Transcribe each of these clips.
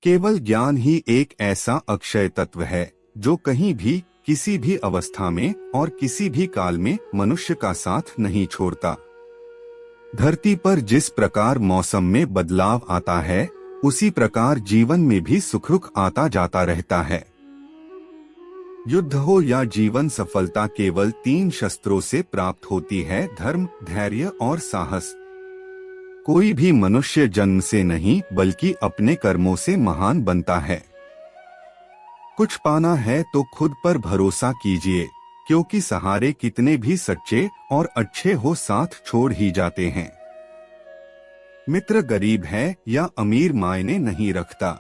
केवल ज्ञान ही एक ऐसा अक्षय तत्व है जो कहीं भी, किसी भी अवस्था में और किसी भी काल में मनुष्य का साथ नहीं छोड़ता। धरती पर जिस प्रकार मौसम में बदलाव आता है, उसी प्रकार जीवन में भी सुख आता जाता रहता है। युद्ध हो या जीवन सफलता केवल 3 शस्त्रों से प्राप्त होती है: धर्म, धैर्य और साहस। कोई भी मनुष्य जन्म से नहीं बल्कि अपने कर्मों से महान बनता है। कुछ पाना है तो खुद पर भरोसा कीजिए, क्योंकि सहारे कितने भी सच्चे और अच्छे हो साथ छोड़ ही जाते हैं। मित्र गरीब है या अमीर मायने नहीं रखता,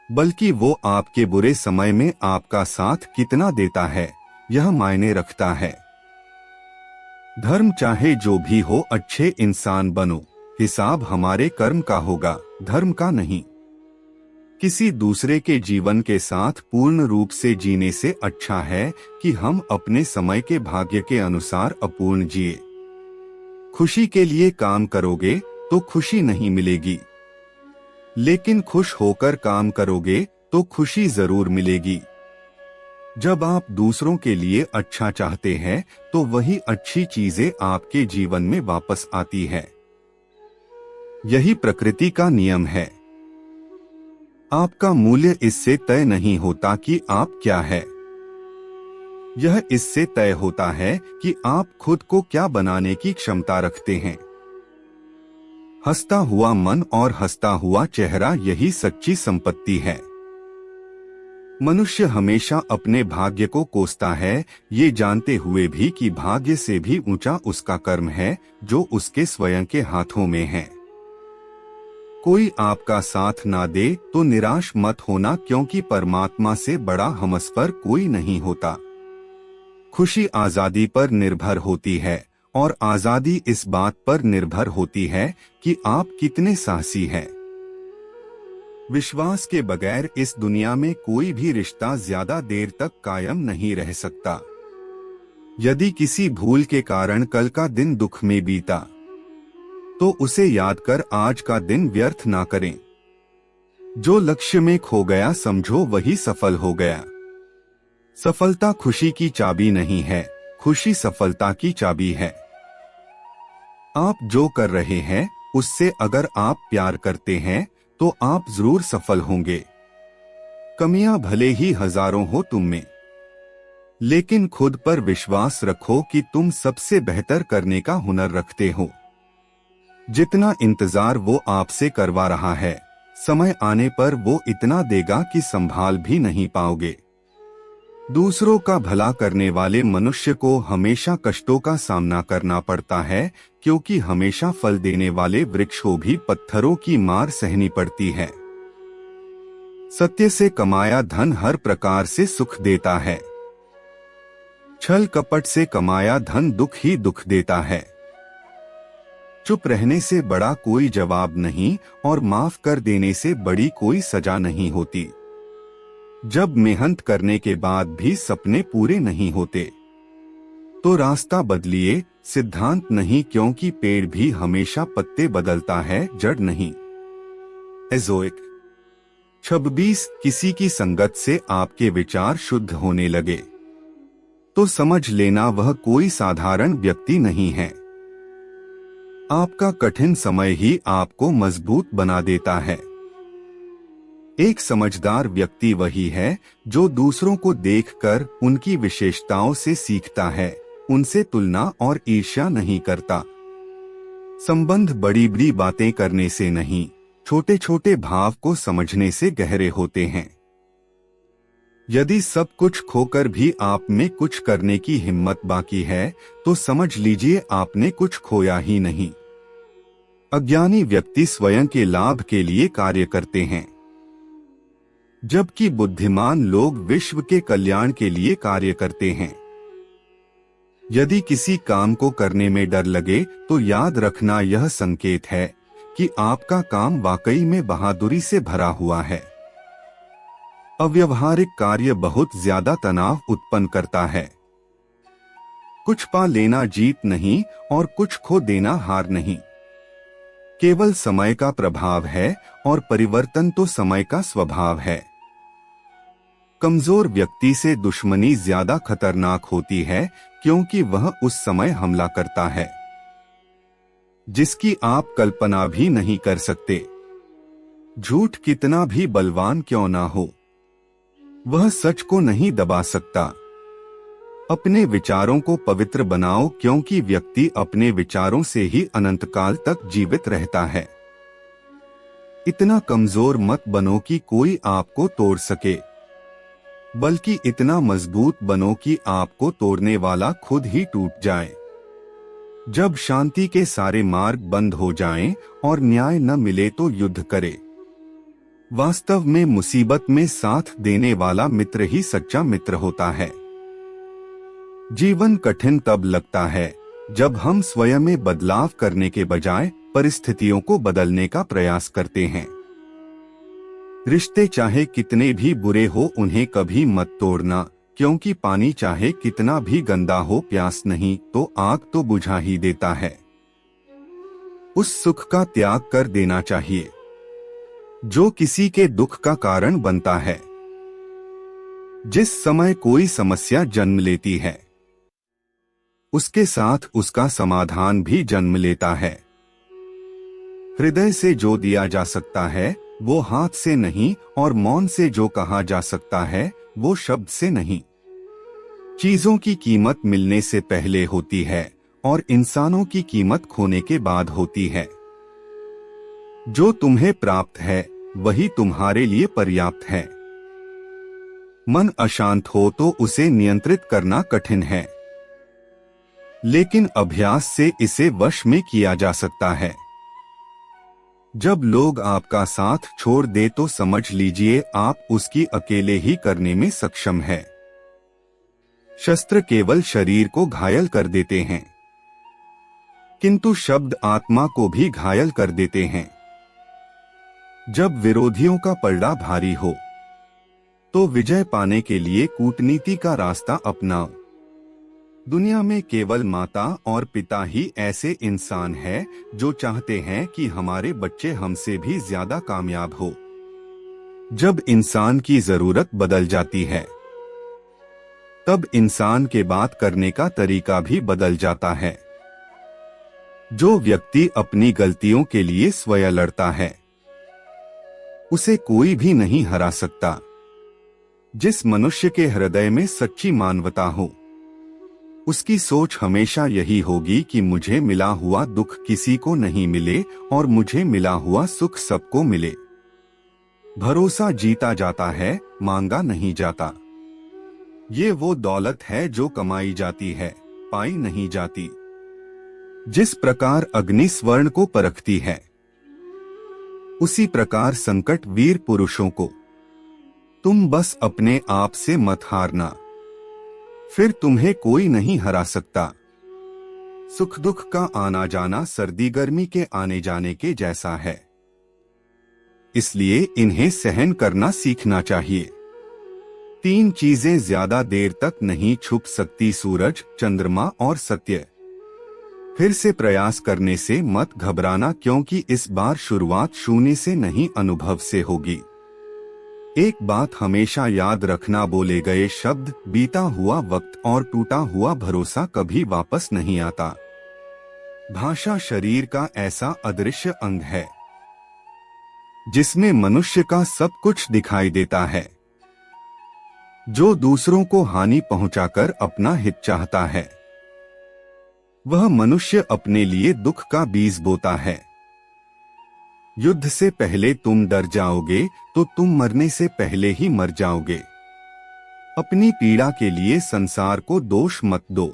बल्कि वो आपके बुरे समय में आपका साथ कितना देता है यह मायने रखता है। धर्म चाहे जो भी हो, अच्छे इंसान बनो। हिसाब हमारे कर्म का होगा, धर्म का नहीं। किसी दूसरे के जीवन के साथ पूर्ण रूप से जीने से अच्छा है कि हम अपने समय के भाग्य के अनुसार अपूर्ण जिए। खुशी के लिए काम करोगे तो खुशी नहीं मिलेगी, लेकिन खुश होकर काम करोगे तो खुशी जरूर मिलेगी। जब आप दूसरों के लिए अच्छा चाहते हैं तो वही अच्छी चीजें आपके जीवन में वापस आती है। यही प्रकृति का नियम है। आपका मूल्य इससे तय नहीं होता कि आप क्या है, यह इससे तय होता है कि आप खुद को क्या बनाने की क्षमता रखते हैं। हंसता हुआ मन और हंसता हुआ चेहरा, यही सच्ची संपत्ति है। मनुष्य हमेशा अपने भाग्य को कोसता है, ये जानते हुए भी कि भाग्य से भी ऊंचा उसका कर्म है जो उसके स्वयं के हाथों में है। कोई आपका साथ ना दे तो निराश मत होना, क्योंकि परमात्मा से बड़ा हमसफर कोई नहीं होता। खुशी आजादी पर निर्भर होती है और आजादी इस बात पर निर्भर होती है कि आप कितने साहसी हैं। विश्वास के बगैर इस दुनिया में कोई भी रिश्ता ज्यादा देर तक कायम नहीं रह सकता। यदि किसी भूल के कारण कल का दिन दुख में बीता तो उसे याद कर आज का दिन व्यर्थ ना करें। जो लक्ष्य में खो गया समझो वही सफल हो गया। सफलता खुशी की चाबी नहीं है, खुशी सफलता की चाबी है। आप जो कर रहे हैं उससे अगर आप प्यार करते हैं तो आप जरूर सफल होंगे। कमियां भले ही हजारों हो तुम में, लेकिन खुद पर विश्वास रखो कि तुम सबसे बेहतर करने का हुनर रखते हो। जितना इंतजार वो आपसे करवा रहा है, समय आने पर वो इतना देगा कि संभाल भी नहीं पाओगे। दूसरों का भला करने वाले मनुष्य को हमेशा कष्टों का सामना करना पड़ता है, क्योंकि हमेशा फल देने वाले वृक्ष को भी पत्थरों की मार सहनी पड़ती है। सत्य से कमाया धन हर प्रकार से सुख देता है, छल कपट से कमाया धन दुख ही दुख देता है। चुप रहने से बड़ा कोई जवाब नहीं और माफ कर देने से बड़ी कोई सजा नहीं होती। जब मेहनत करने के बाद भी सपने पूरे नहीं होते तो रास्ता बदलिए, सिद्धांत नहीं, क्योंकि पेड़ भी हमेशा पत्ते बदलता है, जड़ नहीं। एजोइक 26 किसी की संगत से आपके विचार शुद्ध होने लगे तो समझ लेना वह कोई साधारण व्यक्ति नहीं है। आपका कठिन समय ही आपको मजबूत बना देता है। एक समझदार व्यक्ति वही है जो दूसरों को देखकर उनकी विशेषताओं से सीखता है, उनसे तुलना और ईर्ष्या नहीं करता। संबंध बड़ी बड़ी बातें करने से नहीं, छोटे छोटे भाव को समझने से गहरे होते हैं। यदि सब कुछ खोकर भी आप में कुछ करने की हिम्मत बाकी है तो समझ लीजिए आपने कुछ खोया ही नहीं। अज्ञानी व्यक्ति स्वयं के लाभ के लिए कार्य करते हैं, जबकि बुद्धिमान लोग विश्व के कल्याण के लिए कार्य करते हैं। यदि किसी काम को करने में डर लगे तो याद रखना यह संकेत है कि आपका काम वाकई में बहादुरी से भरा हुआ है। अव्यवहारिक कार्य बहुत ज्यादा तनाव उत्पन्न करता है। कुछ पा लेना जीत नहीं और कुछ खो देना हार नहीं। केवल समय का प्रभाव है और परिवर्तन तो समय का स्वभाव है। कमजोर व्यक्ति से दुश्मनी ज्यादा खतरनाक होती है क्योंकि वह उस समय हमला करता है जिसकी आप कल्पना भी नहीं कर सकते। झूठ कितना भी बलवान क्यों ना हो, वह सच को नहीं दबा सकता। अपने विचारों को पवित्र बनाओ क्योंकि व्यक्ति अपने विचारों से ही अनंत काल तक जीवित रहता है। इतना कमजोर मत बनो कि कोई आपको तोड़ सके, बल्कि इतना मजबूत बनो कि आपको तोड़ने वाला खुद ही टूट जाए। जब शांति के सारे मार्ग बंद हो जाएं और न्याय न मिले तो युद्ध करे। वास्तव में मुसीबत में साथ देने वाला मित्र ही सच्चा मित्र होता है। जीवन कठिन तब लगता है जब हम स्वयं में बदलाव करने के बजाय परिस्थितियों को बदलने का प्रयास करते हैं। रिश्ते चाहे कितने भी बुरे हो उन्हें कभी मत तोड़ना, क्योंकि पानी चाहे कितना भी गंदा हो प्यास नहीं तो आग तो बुझा ही देता है। उस सुख का त्याग कर देना चाहिए जो किसी के दुख का कारण बनता है। जिस समय कोई समस्या जन्म लेती है उसके साथ उसका समाधान भी जन्म लेता है। हृदय से जो दिया जा सकता है वो हाथ से नहीं, और मौन से जो कहा जा सकता है वो शब्द से नहीं। चीजों की कीमत मिलने से पहले होती है और इंसानों की कीमत खोने के बाद होती है। जो तुम्हें प्राप्त है वही तुम्हारे लिए पर्याप्त है। मन अशांत हो तो उसे नियंत्रित करना कठिन है, लेकिन अभ्यास से इसे वश में किया जा सकता है। जब लोग आपका साथ छोड़ दे तो समझ लीजिए आप उसकी अकेले ही करने में सक्षम है। शस्त्र केवल शरीर को घायल कर देते हैं, किंतु शब्द आत्मा को भी घायल कर देते हैं। जब विरोधियों का पलड़ा भारी हो तो विजय पाने के लिए कूटनीति का रास्ता अपनाओ। दुनिया में केवल माता और पिता ही ऐसे इंसान हैं जो चाहते हैं कि हमारे बच्चे हमसे भी ज्यादा कामयाब हो। जब इंसान की जरूरत बदल जाती है तब इंसान के बात करने का तरीका भी बदल जाता है। जो व्यक्ति अपनी गलतियों के लिए स्वयं लड़ता है उसे कोई भी नहीं हरा सकता। जिस मनुष्य के हृदय में सच्ची मानवता हो उसकी सोच हमेशा यही होगी कि मुझे मिला हुआ दुख किसी को नहीं मिले और मुझे मिला हुआ सुख सबको मिले। भरोसा जीता जाता है, मांगा नहीं जाता। ये वो दौलत है जो कमाई जाती है, पाई नहीं जाती। जिस प्रकार अग्नि स्वर्ण को परखती है उसी प्रकार संकट वीर पुरुषों को। तुम बस अपने आप से मत हारना, फिर तुम्हें कोई नहीं हरा सकता। सुख दुख का आना जाना सर्दी गर्मी के आने जाने के जैसा है, इसलिए इन्हें सहन करना सीखना चाहिए। 3 चीजें ज्यादा देर तक नहीं छुप सकती, सूरज, चंद्रमा और सत्य। फिर से प्रयास करने से मत घबराना, क्योंकि इस बार शुरुआत शून्य से नहीं अनुभव से होगी। एक बात हमेशा याद रखना, बोले गए शब्द, बीता हुआ वक्त और टूटा हुआ भरोसा कभी वापस नहीं आता। भाषा शरीर का ऐसा अदृश्य अंग है जिसमें मनुष्य का सब कुछ दिखाई देता है। जो दूसरों को हानि पहुंचाकर अपना हित चाहता है वह मनुष्य अपने लिए दुख का बीज बोता है। युद्ध से पहले तुम डर जाओगे तो तुम मरने से पहले ही मर जाओगे। अपनी पीड़ा के लिए संसार को दोष मत दो।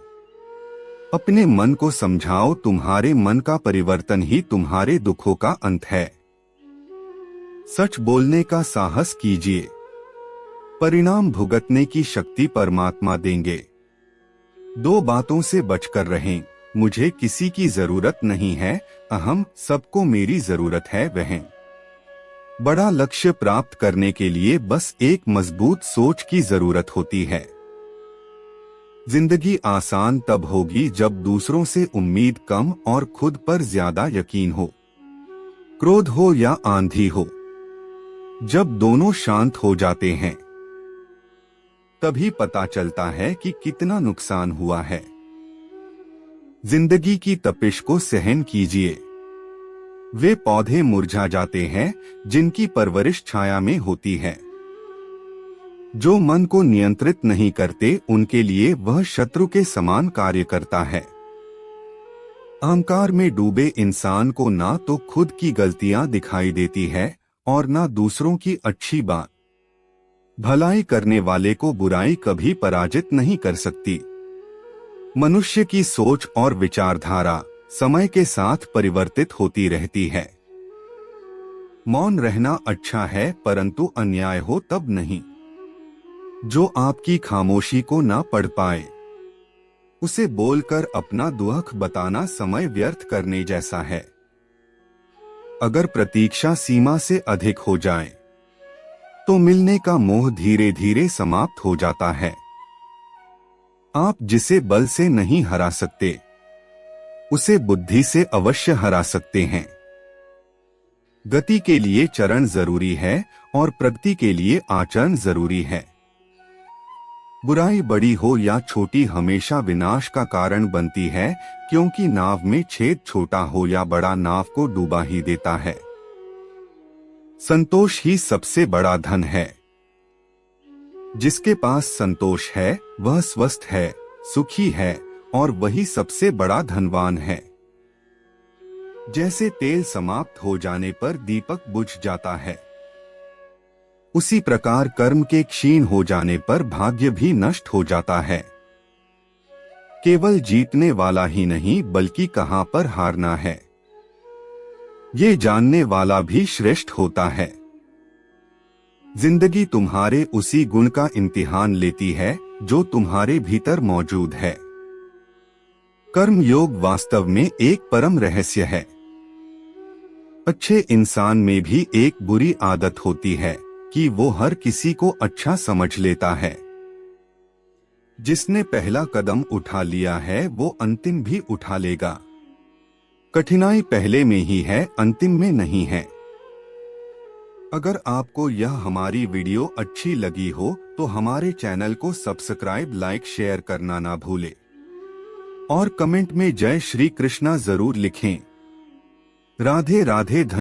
अपने मन को समझाओ, तुम्हारे मन का परिवर्तन ही तुम्हारे दुखों का अंत है। सच बोलने का साहस कीजिए, परिणाम भुगतने की शक्ति परमात्मा देंगे। 2 बातों से बचकर रहें, मुझे किसी की जरूरत नहीं है, अहम, सबको मेरी जरूरत है वह। बड़ा लक्ष्य प्राप्त करने के लिए बस एक मजबूत सोच की जरूरत होती है। जिंदगी आसान तब होगी जब दूसरों से उम्मीद कम और खुद पर ज्यादा यकीन हो। क्रोध हो या आंधी हो, जब दोनों शांत हो जाते हैं तभी पता चलता है कि कितना नुकसान हुआ है। जिंदगी की तपिश को सहन कीजिए। वे पौधे मुरझा जाते हैं जिनकी परवरिश छाया में होती है। जो मन को नियंत्रित नहीं करते उनके लिए वह शत्रु के समान कार्य करता है। अहंकार में डूबे इंसान को ना तो खुद की गलतियां दिखाई देती है और ना दूसरों की अच्छी बात। भलाई करने वाले को बुराई कभी पराजित नहीं कर सकती। मनुष्य की सोच और विचारधारा समय के साथ परिवर्तित होती रहती है। मौन रहना अच्छा है, परंतु अन्याय हो तब नहीं। जो आपकी खामोशी को ना पढ़ पाए उसे बोलकर अपना दुख बताना समय व्यर्थ करने जैसा है। अगर प्रतीक्षा सीमा से अधिक हो जाए तो मिलने का मोह धीरे धीरे समाप्त हो जाता है। आप जिसे बल से नहीं हरा सकते उसे बुद्धि से अवश्य हरा सकते हैं। गति के लिए चरण जरूरी है और प्रगति के लिए आचरण जरूरी है। बुराई बड़ी हो या छोटी हमेशा विनाश का कारण बनती है, क्योंकि नाव में छेद छोटा हो या बड़ा नाव को डूबा ही देता है। संतोष ही सबसे बड़ा धन है। जिसके पास संतोष है वह स्वस्थ है, सुखी है और वही सबसे बड़ा धनवान है। जैसे तेल समाप्त हो जाने पर दीपक बुझ जाता है, उसी प्रकार कर्म के क्षीण हो जाने पर भाग्य भी नष्ट हो जाता है। केवल जीतने वाला ही नहीं बल्कि कहां पर हारना है ये जानने वाला भी श्रेष्ठ होता है। जिंदगी तुम्हारे उसी गुण का इम्तिहान लेती है जो तुम्हारे भीतर मौजूद है। कर्म योग वास्तव में एक परम रहस्य है। अच्छे इंसान में भी एक बुरी आदत होती है कि वो हर किसी को अच्छा समझ लेता है। जिसने पहला कदम उठा लिया है वो अंतिम भी उठा लेगा। कठिनाई पहले में ही है, अंतिम में नहीं है। अगर आपको यह हमारी वीडियो अच्छी लगी हो तो हमारे चैनल को सब्सक्राइब, लाइक, शेयर करना ना भूलें और कमेंट में जय श्री कृष्णा जरूर लिखें। राधे राधे।